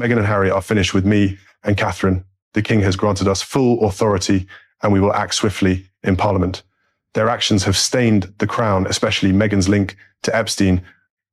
Meghan and Harry are finished with me and Catherine. The King has granted us full authority and we will act swiftly in Parliament. Their actions have stained the Crown, especially Meghan's link to Epstein.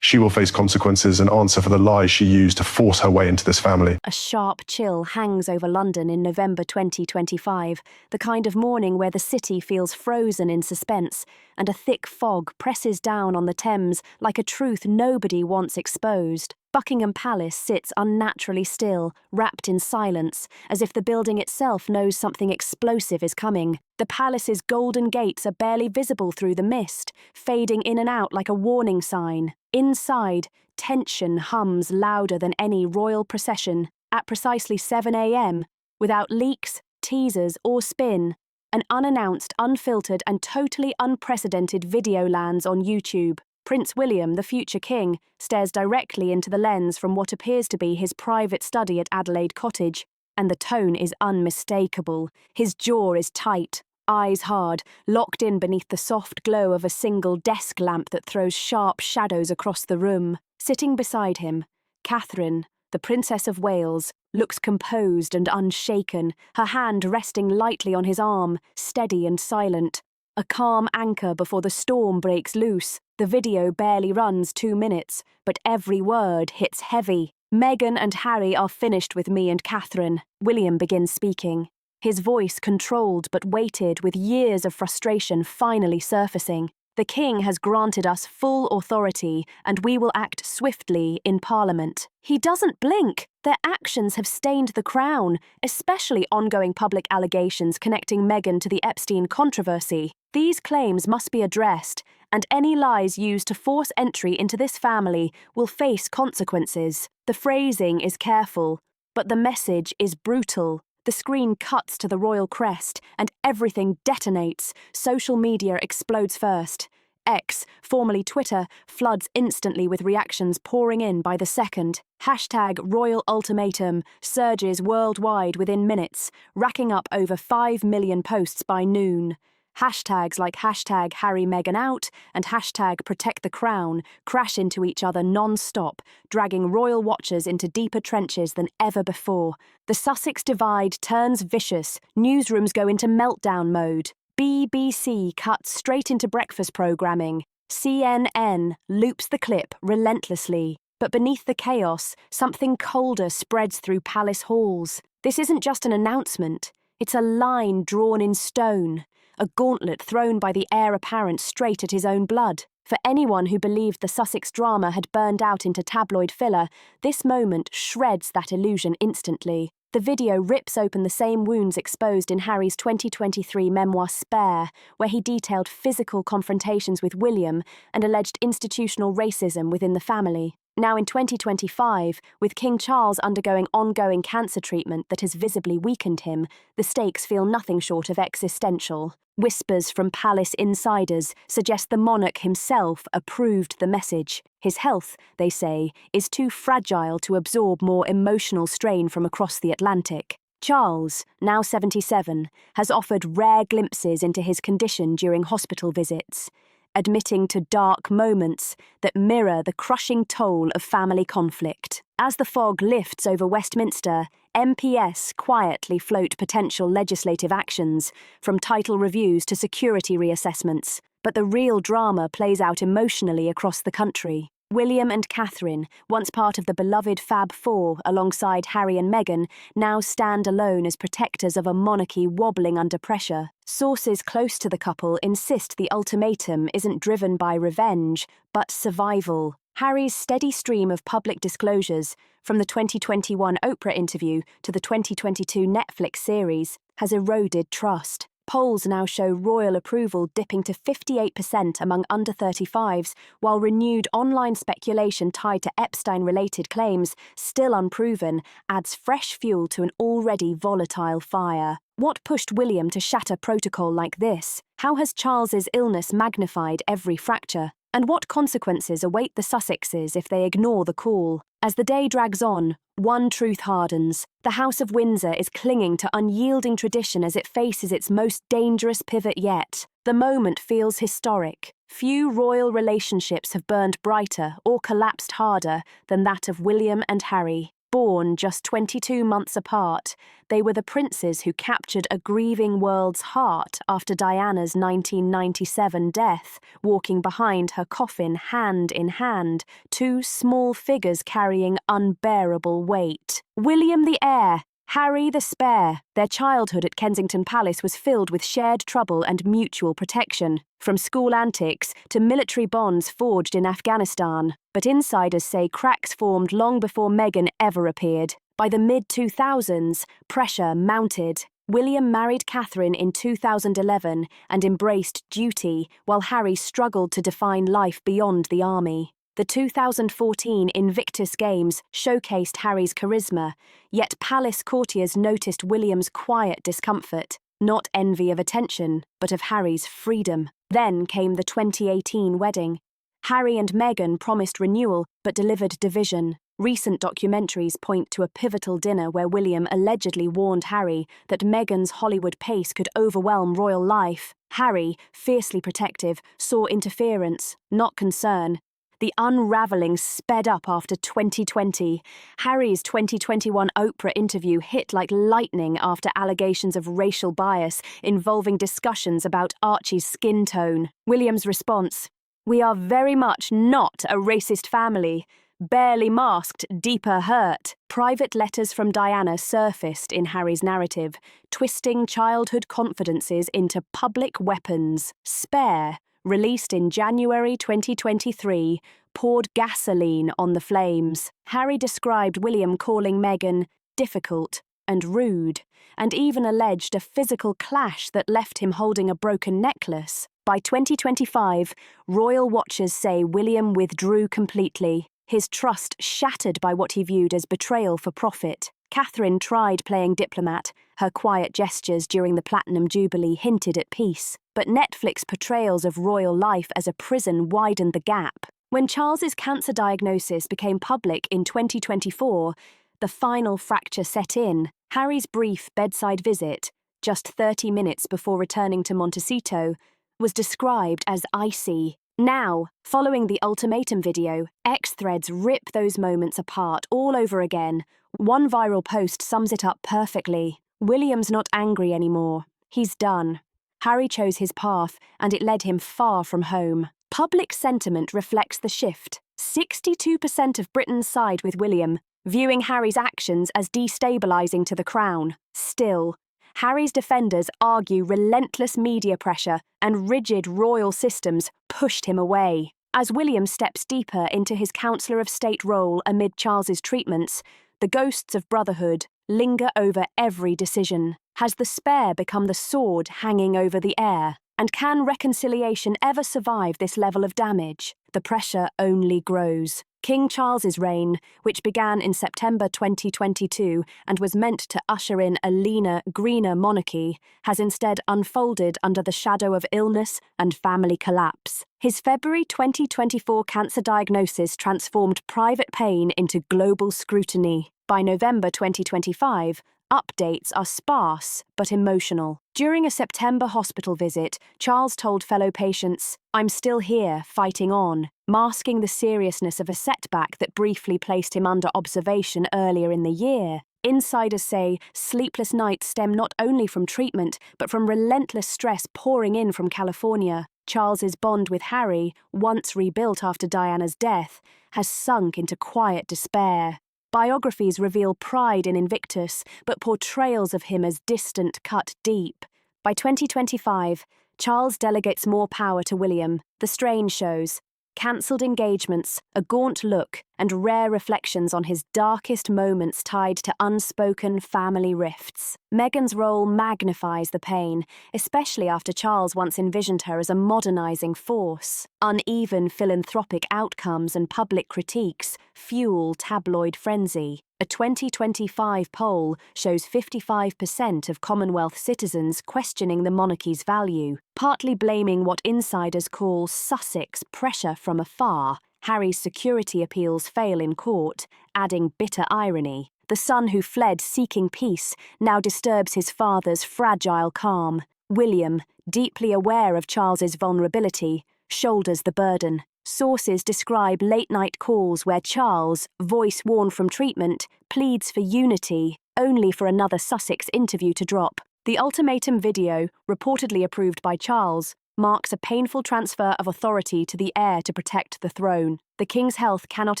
She will face consequences and answer for the lies she used to force her way into this family. A sharp chill hangs over London in November 2025, the kind of morning where the city feels frozen in suspense, and a thick fog presses down on the Thames like a truth nobody wants exposed. Buckingham Palace sits unnaturally still, wrapped in silence, as if the building itself knows something explosive is coming. The palace's golden gates are barely visible through the mist, fading in and out like a warning sign. Inside, tension hums louder than any royal procession. At precisely 7 a.m., without leaks, teasers, or spin, an unannounced, unfiltered, and totally unprecedented video lands on YouTube. Prince William, the future king, stares directly into the lens from what appears to be his private study at Adelaide Cottage, and the tone is unmistakable. His jaw is tight, eyes hard, locked in beneath the soft glow of a single desk lamp that throws sharp shadows across the room. Sitting beside him, Catherine, the Princess of Wales, looks composed and unshaken, her hand resting lightly on his arm, steady and silent. A calm anchor before the storm breaks loose. The video barely runs 2 minutes, but every word hits heavy. Meghan and Harry are finished with me and Catherine. William begins speaking. His voice controlled but weighted with years of frustration finally surfacing. The King has granted us full authority and we will act swiftly in Parliament. He doesn't blink. Their actions have stained the Crown, especially ongoing public allegations connecting Meghan to the Epstein controversy. These claims must be addressed, and any lies used to force entry into this family will face consequences. The phrasing is careful, but the message is brutal. The screen cuts to the royal crest, and everything detonates. Social media explodes first. X, formerly Twitter, floods instantly with reactions pouring in by the second. Hashtag Royal Ultimatum surges worldwide within minutes, racking up over 5 million posts by noon. Hashtags like hashtag Harry Meghan out and hashtag Protect the Crown crash into each other non-stop, dragging royal watchers into deeper trenches than ever before. The Sussex divide turns vicious, newsrooms go into meltdown mode. BBC cuts straight into breakfast programming. CNN loops the clip relentlessly. But beneath the chaos, something colder spreads through palace halls. This isn't just an announcement, it's a line drawn in stone. A gauntlet thrown by the heir apparent straight at his own blood. For anyone who believed the Sussex drama had burned out into tabloid filler, this moment shreds that illusion instantly. The video rips open the same wounds exposed in Harry's 2023 memoir Spare, where he detailed physical confrontations with William and alleged institutional racism within the family. Now in 2025, with King Charles undergoing ongoing cancer treatment that has visibly weakened him, the stakes feel nothing short of existential. Whispers from palace insiders suggest the monarch himself approved the message. His health, they say, is too fragile to absorb more emotional strain from across the Atlantic. Charles, now 77, has offered rare glimpses into his condition during hospital visits, admitting to dark moments that mirror the crushing toll of family conflict. As the fog lifts over Westminster, MPS quietly float potential legislative actions, from title reviews to security reassessments. But the real drama plays out emotionally across the country. William and Catherine, once part of the beloved Fab Four alongside Harry and Meghan, now stand alone as protectors of a monarchy wobbling under pressure. Sources close to the couple insist the ultimatum isn't driven by revenge, but survival. Harry's steady stream of public disclosures, from the 2021 Oprah interview to the 2022 Netflix series, has eroded trust. Polls now show royal approval dipping to 58% among under 35s, while renewed online speculation tied to Epstein-related claims, still unproven, adds fresh fuel to an already volatile fire. What pushed William to shatter protocol like this? How has Charles's illness magnified every fracture? And what consequences await the Sussexes if they ignore the call? As the day drags on, one truth hardens. The House of Windsor is clinging to unyielding tradition as it faces its most dangerous pivot yet. The moment feels historic. Few royal relationships have burned brighter or collapsed harder than that of William and Harry. born just 22 months apart, they were the princes who captured a grieving world's heart after Diana's 1997 death, walking behind her coffin hand in hand, two small figures carrying unbearable weight. William the heir, Harry the spare. Their childhood at Kensington Palace was filled with shared trouble and mutual protection, from school antics to military bonds forged in Afghanistan. But insiders say cracks formed long before Meghan ever appeared. By the mid-2000s, pressure mounted. William married Catherine in 2011 and embraced duty, while Harry struggled to define life beyond the army. The 2014 Invictus Games showcased Harry's charisma, yet palace courtiers noticed William's quiet discomfort, not envy of attention, but of Harry's freedom. Then came the 2018 wedding. Harry and Meghan promised renewal, but delivered division. Recent documentaries point to a pivotal dinner where William allegedly warned Harry that Meghan's Hollywood pace could overwhelm royal life. Harry, fiercely protective, saw interference, not concern. The unravelling sped up after 2020. Harry's 2021 Oprah interview hit like lightning after allegations of racial bias involving discussions about Archie's skin tone. William's response: "We are very much not a racist family. Barely masked, deeper hurt." Private letters from Diana surfaced in Harry's narrative, twisting childhood confidences into public weapons. Spare, released in January 2023, poured gasoline on the flames. Harry described William calling Meghan difficult and rude, and even alleged a physical clash that left him holding a broken necklace. By 2025, royal watchers say William withdrew completely, his trust shattered by what he viewed as betrayal for profit. Catherine tried playing diplomat. Her quiet gestures during the Platinum Jubilee hinted at peace. But Netflix portrayals of royal life as a prison widened the gap. When Charles's cancer diagnosis became public in 2024, the final fracture set in. Harry's brief bedside visit, just 30 minutes before returning to Montecito, was described as icy. Now, following the ultimatum video, X-threads rip those moments apart all over again. One viral post sums it up perfectly. William's not angry anymore. He's done. Harry chose his path, and it led him far from home. Public sentiment reflects the shift. 62% of Britons side with William, viewing Harry's actions as destabilising to the crown. Still, Harry's defenders argue relentless media pressure and rigid royal systems pushed him away. As William steps deeper into his Councillor of State role amid Charles's treatments, the ghosts of brotherhood linger over every decision. Has the spare become the sword hanging over the heir? And can reconciliation ever survive this level of damage? The pressure only grows. King Charles's reign, which began in September 2022 and was meant to usher in a leaner, greener monarchy, has instead unfolded under the shadow of illness and family collapse. His February 2024 cancer diagnosis transformed private pain into global scrutiny. By November 2025, updates are sparse but emotional. During a September hospital visit, Charles told fellow patients, "I'm still here, fighting on," masking the seriousness of a setback that briefly placed him under observation earlier in the year. Insiders say sleepless nights stem not only from treatment, but from relentless stress pouring in from California. Charles's bond with Harry, once rebuilt after Diana's death, has sunk into quiet despair. Biographies reveal pride in Invictus, but portrayals of him as distant cut deep. By 2025, Charles delegates more power to William. The strain shows cancelled engagements, a gaunt look, and rare reflections on his darkest moments tied to unspoken family rifts. Meghan's role magnifies the pain, especially after Charles once envisioned her as a modernising force. Uneven philanthropic outcomes and public critiques fuel tabloid frenzy. A 2025 poll shows 55% of Commonwealth citizens questioning the monarchy's value, partly blaming what insiders call Sussex pressure from afar. Harry's security appeals fail in court, adding bitter irony. The son who fled seeking peace now disturbs his father's fragile calm. William, deeply aware of Charles's vulnerability, shoulders the burden. Sources describe late-night calls where Charles, voice worn from treatment, pleads for unity, only for another Sussex interview to drop. The ultimatum video, reportedly approved by Charles, marks a painful transfer of authority to the heir to protect the throne. The king's health cannot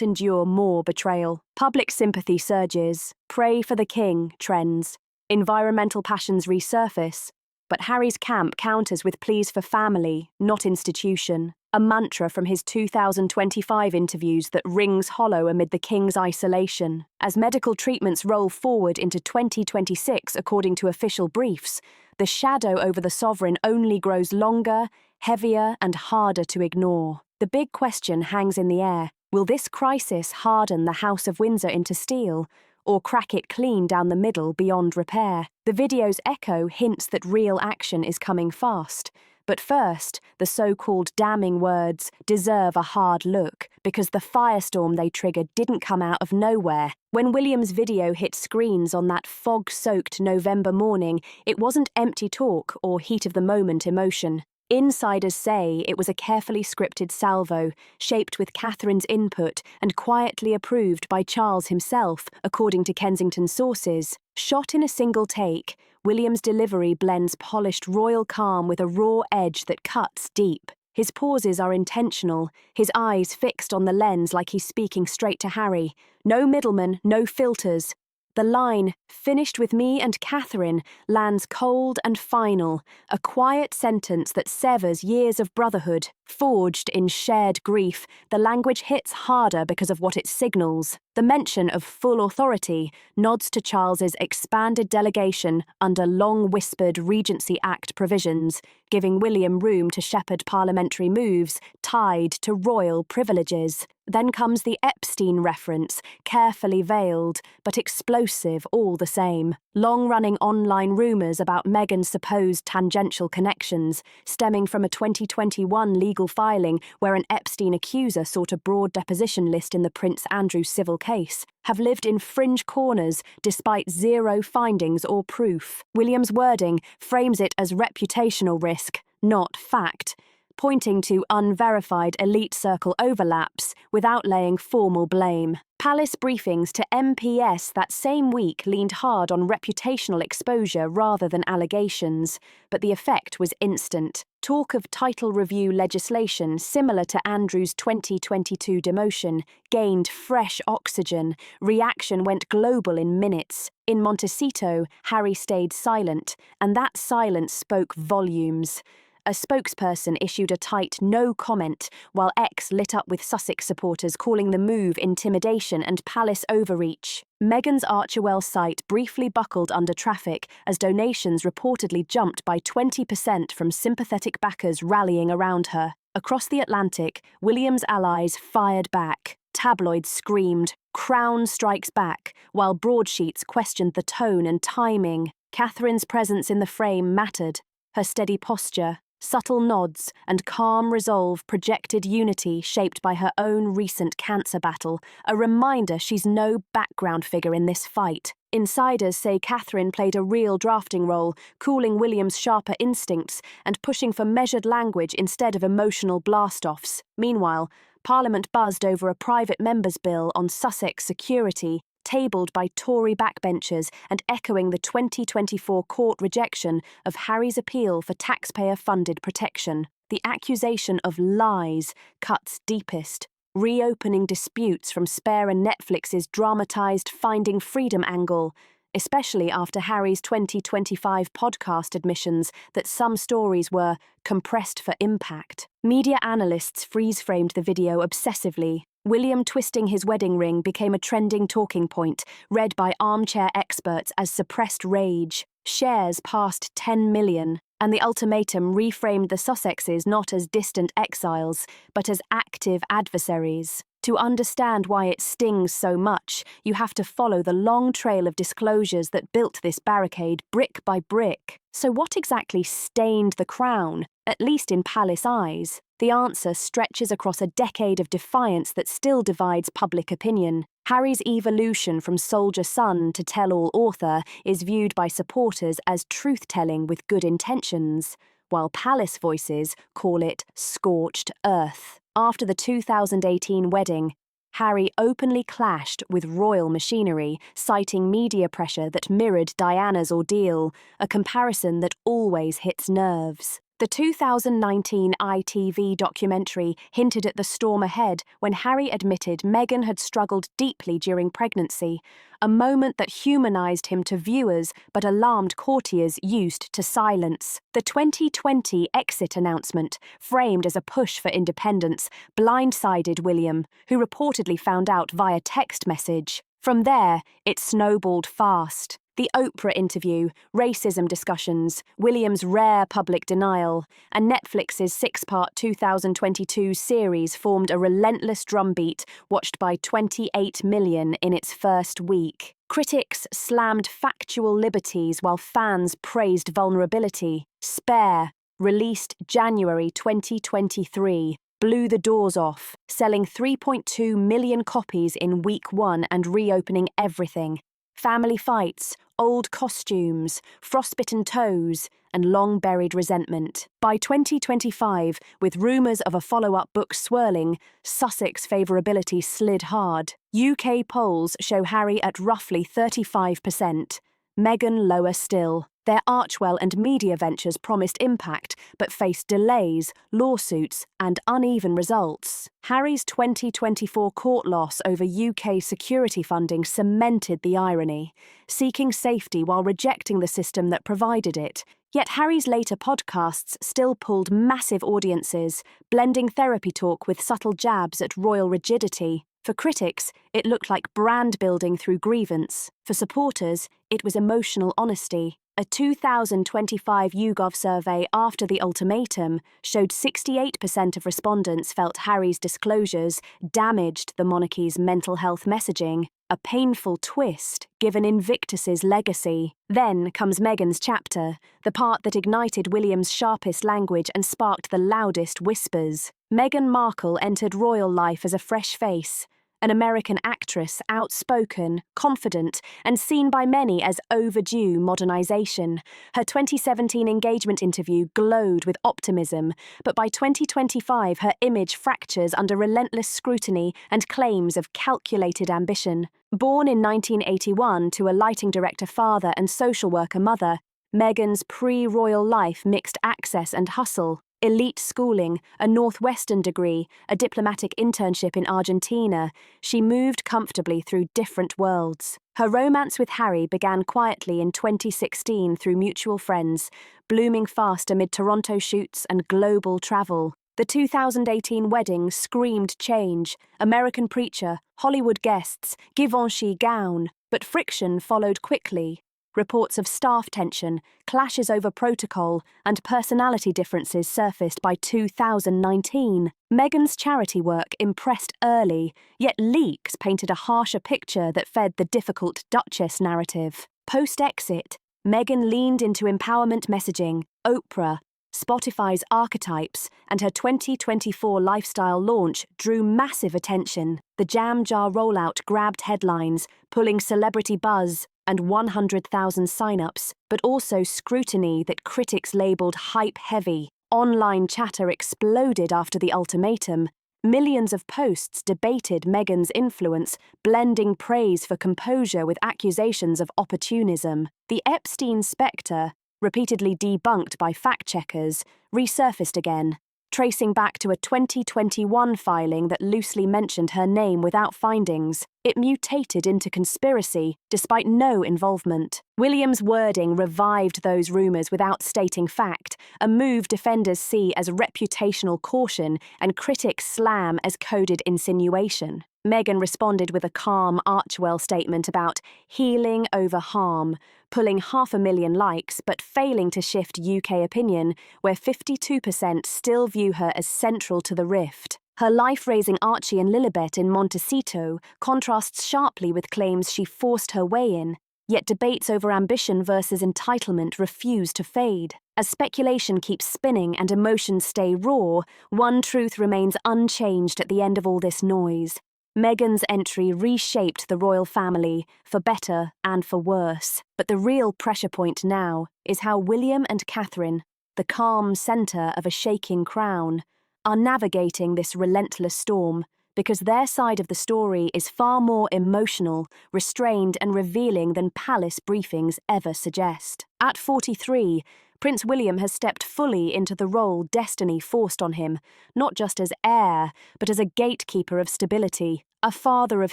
endure more betrayal. Public sympathy surges. Pray for the king trends. Environmental passions resurface. But Harry's camp counters with pleas for family, not institution. A mantra from his 2025 interviews that rings hollow amid the king's isolation. As medical treatments roll forward into 2026, according to official briefs, the shadow over the sovereign only grows longer, heavier, and harder to ignore. The big question hangs in the air. Will this crisis harden the House of Windsor into steel, or crack it clean down the middle beyond repair? The video's echo hints that real action is coming fast. But first, the so-called damning words deserve a hard look, because the firestorm they triggered didn't come out of nowhere. When William's video hit screens on that fog-soaked November morning, it wasn't empty talk or heat-of-the-moment emotion. Insiders say it was a carefully scripted salvo, shaped with Catherine's input and quietly approved by Charles himself, according to Kensington sources. Shot in a single take, William's delivery blends polished royal calm with a raw edge that cuts deep. His pauses are intentional, his eyes fixed on the lens like he's speaking straight to Harry. No middlemen, no filters. The line, "Finished with me and Catherine," lands cold and final, a quiet sentence that severs years of brotherhood. Forged in shared grief, the language hits harder because of what it signals. The mention of full authority nods to Charles's expanded delegation under long-whispered Regency Act provisions, giving William room to shepherd parliamentary moves tied to royal privileges. Then comes the Epstein reference, carefully veiled, but explosive all the same. Long-running online rumours about Meghan's supposed tangential connections, stemming from a 2021 legal filing where an Epstein accuser sought a broad deposition list in the Prince Andrew civil case, have lived in fringe corners despite zero findings or proof. William's wording frames it as reputational risk, not fact, pointing to unverified elite circle overlaps without laying formal blame. Palace briefings to MPS that same week leaned hard on reputational exposure rather than allegations, but the effect was instant. Talk of title review legislation similar to Andrew's 2022 demotion gained fresh oxygen. Reaction went global in minutes. In Montecito, Harry stayed silent, and that silence spoke volumes. A spokesperson issued a tight no comment, while X lit up with Sussex supporters calling the move intimidation and palace overreach. Meghan's Archerwell site briefly buckled under traffic as donations reportedly jumped by 20% from sympathetic backers rallying around her. Across the Atlantic, William's allies fired back. Tabloids screamed, "Crown strikes back," while broadsheets questioned the tone and timing. Catherine's presence in the frame mattered. Her steady posture, subtle nods, and calm resolve projected unity shaped by her own recent cancer battle, a reminder she's no background figure in this fight. Insiders say Catherine played a real drafting role, cooling William's sharper instincts and pushing for measured language instead of emotional blast-offs. Meanwhile, Parliament buzzed over a private member's bill on Sussex security, tabled by Tory backbenchers and echoing the 2024 court rejection of Harry's appeal for taxpayer-funded protection. The accusation of lies cuts deepest, reopening disputes from Spare and Netflix's dramatised Finding Freedom angle, especially after Harry's 2025 podcast admissions that some stories were compressed for impact. Media analysts freeze-framed the video obsessively. William twisting his wedding ring became a trending talking point, read by armchair experts as suppressed rage. Shares passed 10 million, and the ultimatum reframed the Sussexes not as distant exiles, but as active adversaries. To understand why it stings so much, you have to follow the long trail of disclosures that built this barricade brick by brick. So what exactly stained the crown, at least in palace eyes? The answer stretches across a decade of defiance that still divides public opinion. Harry's evolution from soldier son to tell-all author is viewed by supporters as truth-telling with good intentions, while palace voices call it scorched earth. After the 2018 wedding, Harry openly clashed with royal machinery, citing media pressure that mirrored Diana's ordeal, a comparison that always hits nerves. The 2019 ITV documentary hinted at the storm ahead when Harry admitted Meghan had struggled deeply during pregnancy, a moment that humanized him to viewers but alarmed courtiers used to silence. The 2020 exit announcement, framed as a push for independence, blindsided William, who reportedly found out via text message. From there, it snowballed fast. The Oprah interview, racism discussions, William's rare public denial, and Netflix's 6-part 2022 series formed a relentless drumbeat watched by 28 million in its first week. Critics slammed factual liberties while fans praised vulnerability. Spare, released January 2023, blew the doors off, selling 3.2 million copies in week 1 and reopening everything. Family fights, old costumes, frostbitten toes, and long-buried resentment. By 2025, with rumours of a follow-up book swirling, Sussex favourability slid hard. UK polls show Harry at roughly 35%, Meghan lower still. Their Archewell and media ventures promised impact, but faced delays, lawsuits, and uneven results. Harry's 2024 court loss over UK security funding cemented the irony, seeking safety while rejecting the system that provided it. Yet Harry's later podcasts still pulled massive audiences, blending therapy talk with subtle jabs at royal rigidity. For critics, it looked like brand building through grievance. For supporters, it was emotional honesty. A 2025 YouGov survey after the ultimatum showed 68% of respondents felt Harry's disclosures damaged the monarchy's mental health messaging, a painful twist given Invictus's legacy. Then comes Meghan's chapter, the part that ignited William's sharpest language and sparked the loudest whispers. Meghan Markle entered royal life as a fresh face, an American actress, outspoken, confident, and seen by many as overdue modernization. Her 2017 engagement interview glowed with optimism, but by 2025 her image fractures under relentless scrutiny and claims of calculated ambition. Born in 1981 to a lighting director father and social worker mother, Meghan's pre-royal life mixed access and hustle. Elite schooling, a Northwestern degree, a diplomatic internship in Argentina, she moved comfortably through different worlds. Her romance with Harry began quietly in 2016 through mutual friends, blooming fast amid Toronto shoots and global travel. The 2018 wedding screamed change, American preacher, Hollywood guests, Givenchy gown, but friction followed quickly. Reports of staff tension, clashes over protocol, and personality differences surfaced by 2019. Meghan's charity work impressed early, yet leaks painted a harsher picture that fed the difficult Duchess narrative. Post-exit, Meghan leaned into empowerment messaging, Oprah, Spotify's archetypes, and her 2024 lifestyle launch drew massive attention. The Jam Jar rollout grabbed headlines, pulling celebrity buzz and 100,000 sign-ups, but also scrutiny that critics labelled hype-heavy. Online chatter exploded after the ultimatum. Millions of posts debated Meghan's influence, blending praise for composure with accusations of opportunism. The Epstein spectre, repeatedly debunked by fact-checkers, resurfaced again, tracing back to a 2021 filing that loosely mentioned her name without findings. It mutated into conspiracy, despite no involvement. William's wording revived those rumours without stating fact, a move defenders see as reputational caution and critics slam as coded insinuation. Meghan responded with a calm Archewell statement about healing over harm, pulling 500,000 likes but failing to shift UK opinion, where 52% still view her as central to the rift. Her life-raising Archie and Lilibet in Montecito contrasts sharply with claims she forced her way in, yet debates over ambition versus entitlement refuse to fade. As speculation keeps spinning and emotions stay raw, one truth remains unchanged at the end of all this noise. Meghan's entry reshaped the royal family, for better and for worse. But the real pressure point now is how William and Catherine, the calm centre of a shaking crown, are navigating this relentless storm because their side of the story is far more emotional, restrained, and revealing than palace briefings ever suggest. At 43, Prince William has stepped fully into the role destiny forced on him, not just as heir, but as a gatekeeper of stability, a father of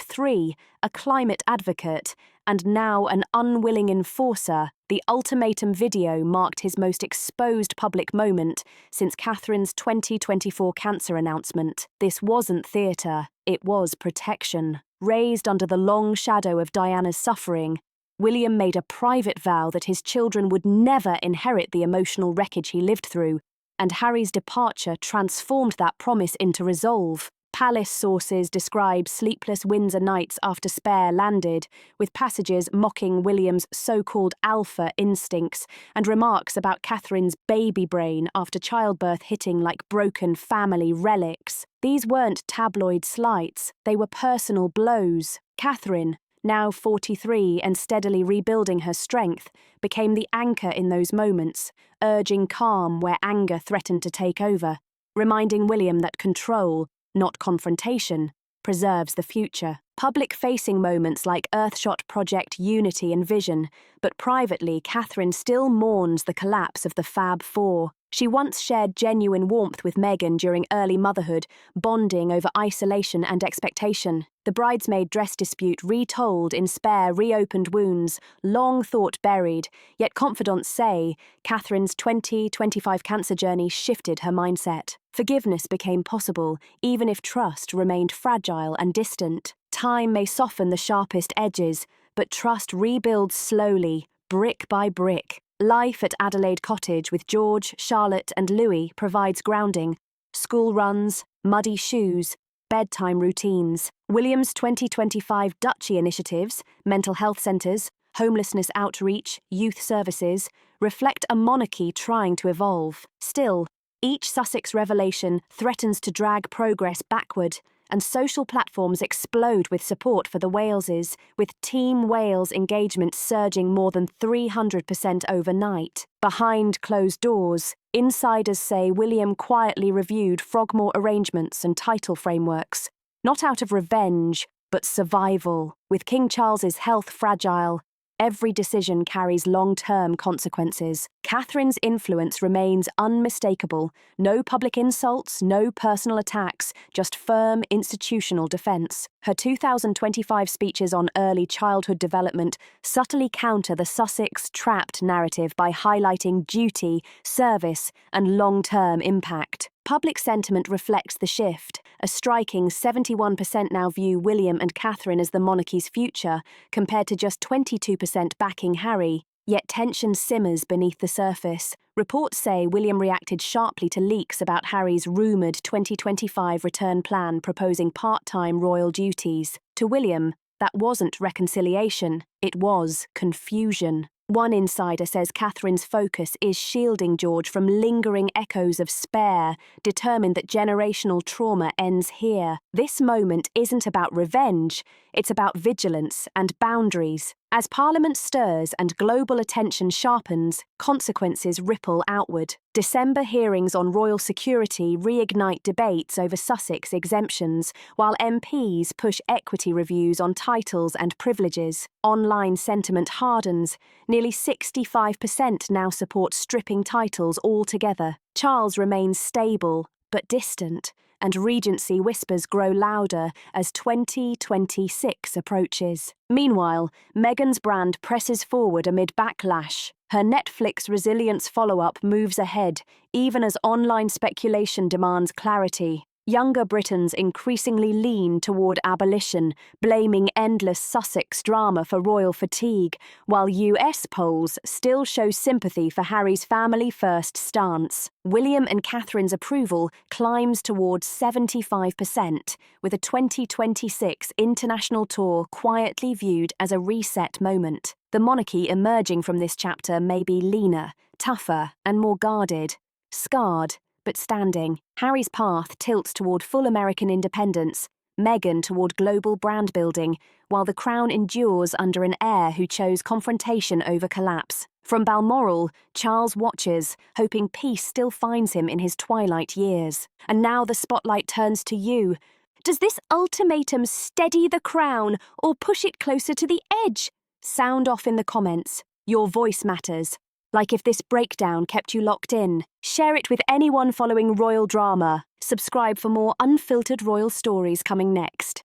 three, a climate advocate, and now an unwilling enforcer. The ultimatum video marked his most exposed public moment since Catherine's 2024 cancer announcement. This wasn't theatre, it was protection. Raised under the long shadow of Diana's suffering, William made a private vow that his children would never inherit the emotional wreckage he lived through, and Harry's departure transformed that promise into resolve. Palace sources describe sleepless Windsor nights after Spare landed, with passages mocking William's so-called alpha instincts and remarks about Catherine's baby brain after childbirth hitting like broken family relics. These weren't tabloid slights, they were personal blows. Catherine, now 43 and steadily rebuilding her strength, became the anchor in those moments, urging calm where anger threatened to take over, reminding William that control, not confrontation, preserves the future. Public-facing moments like Earthshot Project Unity and Vision, but privately Catherine still mourns the collapse of the Fab Four. She once shared genuine warmth with Meghan during early motherhood, bonding over isolation and expectation. The bridesmaid dress dispute retold in Spare reopened wounds, long thought buried, yet confidants say Catherine's 2025 cancer journey shifted her mindset. Forgiveness became possible, even if trust remained fragile and distant. Time may soften the sharpest edges, but trust rebuilds slowly, brick by brick. Life at Adelaide Cottage with George, Charlotte and Louis provides grounding. School runs, muddy shoes, bedtime routines. William's 2025 Duchy initiatives, mental health centres, homelessness outreach, youth services, reflect a monarchy trying to evolve. Still, each Sussex revelation threatens to drag progress backward, and social platforms explode with support for the Waleses, with Team Wales engagement surging more than 300% overnight. Behind closed doors, insiders say William quietly reviewed Frogmore arrangements and title frameworks, not out of revenge, but survival. With King Charles's health fragile, every decision carries long-term consequences. Catherine's influence remains unmistakable. No public insults, no personal attacks, just firm institutional defence. Her 2025 speeches on early childhood development subtly counter the Sussex trapped narrative by highlighting duty, service, and long-term impact. Public sentiment reflects the shift. A striking 71% now view William and Catherine as the monarchy's future, compared to just 22% backing Harry. Yet tension simmers beneath the surface. Reports say William reacted sharply to leaks about Harry's rumoured 2025 return plan proposing part-time royal duties. To William, that wasn't reconciliation, it was confusion. One insider says Catherine's focus is shielding George from lingering echoes of Spare, determined that generational trauma ends here. This moment isn't about revenge, it's about vigilance and boundaries. As Parliament stirs and global attention sharpens, consequences ripple outward. December hearings on royal security reignite debates over Sussex exemptions, while MPs push equity reviews on titles and privileges. Online sentiment hardens. Nearly 65% now support stripping titles altogether. Charles remains stable, but distant, and Regency whispers grow louder as 2026 approaches. Meanwhile, Meghan's brand presses forward amid backlash. Her Netflix resilience follow-up moves ahead, even as online speculation demands clarity. Younger Britons increasingly lean toward abolition, blaming endless Sussex drama for royal fatigue, while US polls still show sympathy for Harry's family-first stance. William and Catherine's approval climbs towards 75%, with a 2026 international tour quietly viewed as a reset moment. The monarchy emerging from this chapter may be leaner, tougher, and more guarded, scarred, but standing. Harry's path tilts toward full American independence, Meghan toward global brand building, while the crown endures under an heir who chose confrontation over collapse. From Balmoral, Charles watches, hoping peace still finds him in his twilight years. And now the spotlight turns to you. Does this ultimatum steady the crown or push it closer to the edge? Sound off in the comments. Your voice matters. Like if this breakdown kept you locked in. Share it with anyone following royal drama. Subscribe for more unfiltered royal stories coming next.